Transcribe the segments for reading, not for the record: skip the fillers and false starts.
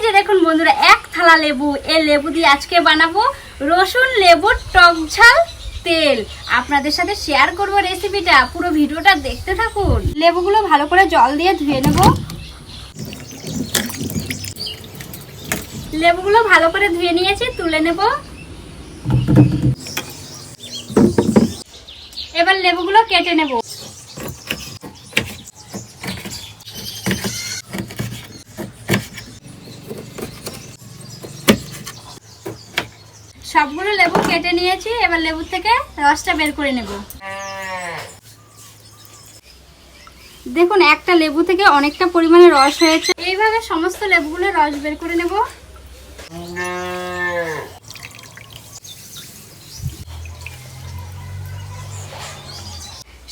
যে দেখুন বন্ধুরা, এক থালা লেবু, এই লেবু দিয়ে আজকে বানাবো রসুন লেবুর টক ঝাল তেল। আপনাদের সাথে শেয়ার করব রেসিপিটা, পুরো ভিডিওটা দেখতে থাকুন। লেবুগুলো ভালো করে জল দিয়ে ধুয়ে নেব। লেবুগুলো ভালো করে ধুয়ে নিয়েছি, তুলে নেব। এবার লেবুগুলো কেটে নেব। সবগুলো লেবু কেটে নিয়েছি, এবার লেবু থেকে রসটা বের করে নেব। দেখুন, একটা লেবু থেকে অনেকটা পরিমাণে রস হয়েছে। এইভাবে সমস্ত লেবুগুলো রস বের করে নেব।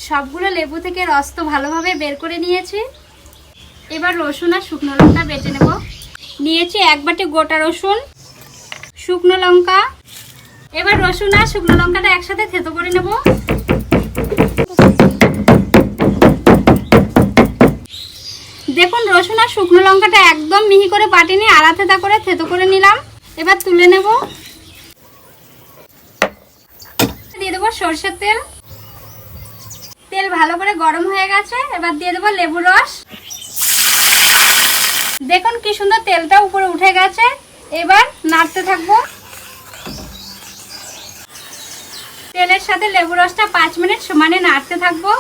সবগুলো লেবু থেকে রস তো ভালোভাবে বের করে নিয়েছি। এবার রসুন আর শুকনো লঙ্কা বেটে নেব। নিয়েছি এক বাটি গোটা রসুন, শুকনো লঙ্কা। এবার রসুন আর শুকনো লঙ্কাটা একসাথে থেতো করে নেব। দেখুন, রসুন আর শুকনো লঙ্কাটা একদম মিহি করে বাটিনি, আলাদা করে থেতো করে নিলাম। এবার তুলে নেব। দিয়ে দেবো সরষের তেল। তেল ভালো করে গরম হয়ে গেছে, এবার দিয়ে দেবো লেবুর রস। দেখুন কি সুন্দর তেলটা উপরে উঠে গেছে। এবার নাড়তে থাকবো। তেলের সাথে লেবু রসটা 5 মিনিট সমানে নাড়তে থাকবো।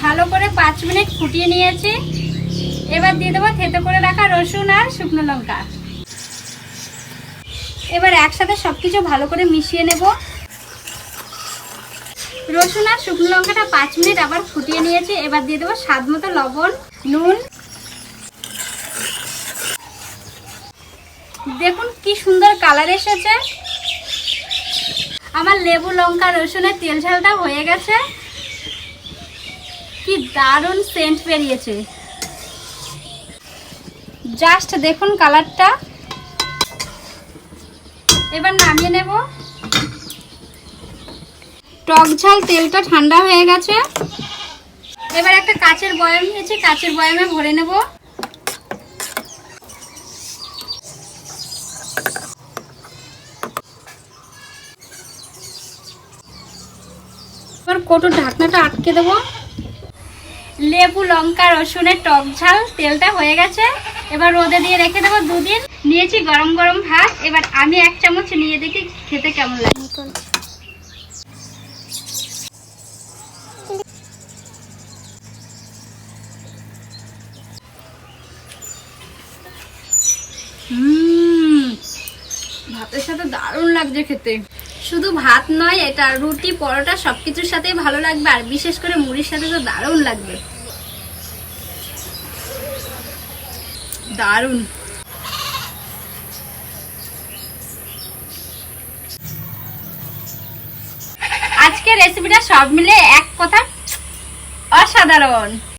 ভালো করে 5 মিনিট ফুটিয়ে নিয়েছি। এবার দিয়ে দেবো থেতো করে রাখা রসুন আর শুকনো লঙ্কা। এবার একসাথে সবকিছু ভালো করে মিশিয়ে নেব। রসুন আর শুকনো লঙ্কাটা 5 মিনিট আবার ফুটিয়ে নিয়েছি। এবার দিয়ে দেবো স্বাদ মতো লবণ, নুন। দেখুন কি সুন্দর কালার এসেছে। আমার লেবু লঙ্কা রসুনের তেল ঝালটা হয়ে গেছে। কি দারুণ সেন্ট বেরিয়েছে। জাস্ট দেখুন কালারটা। এবার নামিয়ে নেব। টক ঝাল তেলটা ঠান্ডা হয়ে গেছে। এবার একটা কাচের বয়াম নিয়েছি, কাচের বয়ামে ভরে নেব। এবার কৌটোর ঢাকনাটা আটকে দেব। লেবু লঙ্কা রসুনের টক ঝাল তেলটা হয়ে গেছে। এবার রোদে দিয়ে রেখে দেবো 2 দিন। নিয়েছি গরম গরম ভাত। এবার আমি 1 চামচ নিয়ে দেখি খেতে কেমন লাগে। ভাতের সাথে দারুণ লাগছে খেতে। শুধু ভাত নয়, এটা রুটি পরোটা সবকিছুর সাথেই ভালো লাগবে, আর বিশেষ করে মুড়ির সাথে তো দারুণ লাগবে। দারুণ। আজকে রেসিপিটা সব মিলে এক কথা অসাধারণ।